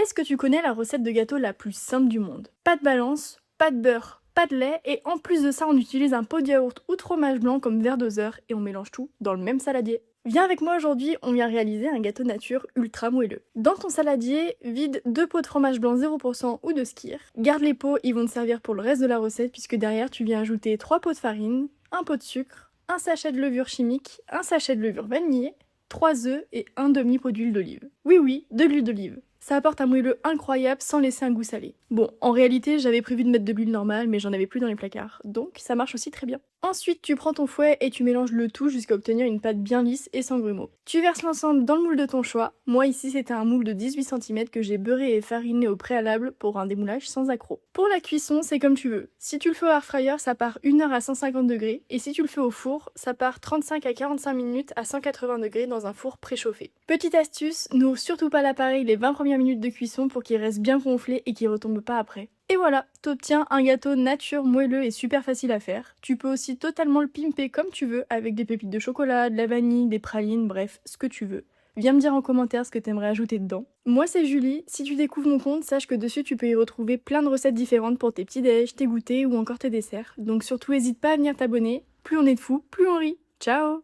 Est-ce que tu connais la recette de gâteau la plus simple du monde? Pas de balance, pas de beurre, pas de lait, et en plus de ça, on utilise un pot de yaourt ou de fromage blanc comme verre doseur et on mélange tout dans le même saladier. Viens avec moi aujourd'hui, on vient réaliser un gâteau nature ultra moelleux. Dans ton saladier, vide 2 pots de fromage blanc 0% ou de skyr. Garde les pots, ils vont te servir pour le reste de la recette puisque derrière tu viens ajouter 3 pots de farine, un pot de sucre, un sachet de levure chimique, un sachet de levure vanillée, 3 œufs et un demi-pot d'huile d'olive. Oui oui, de l'huile d'olive. Ça apporte un moelleux incroyable sans laisser un goût salé. Bon, en réalité, j'avais prévu de mettre de l'huile normale, mais j'en avais plus dans les placards, donc ça marche aussi très bien. Ensuite, tu prends ton fouet et tu mélanges le tout jusqu'à obtenir une pâte bien lisse et sans grumeaux. Tu verses l'ensemble dans le moule de ton choix. Moi ici, c'était un moule de 18 cm que j'ai beurré et fariné au préalable pour un démoulage sans accroc. Pour la cuisson, c'est comme tu veux. Si tu le fais au air fryer, ça part 1 heure à 150 degrés, et si tu le fais au four, ça part 35 à 45 minutes à 180 degrés dans un four préchauffé. Petite astuce, n'ouvre surtout pas l'appareil les 20 premières minutes de cuisson pour qu'il reste bien gonflé et qu'il retombe pas après. Et voilà, t'obtiens un gâteau nature moelleux et super facile à faire. Tu peux aussi totalement le pimper comme tu veux, avec des pépites de chocolat, de la vanille, des pralines, bref, ce que tu veux. Viens me dire en commentaire ce que t'aimerais ajouter dedans. Moi c'est Julie, si tu découvres mon compte, sache que dessus tu peux y retrouver plein de recettes différentes pour tes petits déj, tes goûters ou encore tes desserts. Donc surtout n'hésite pas à venir t'abonner, plus on est de fous, plus on rit. Ciao!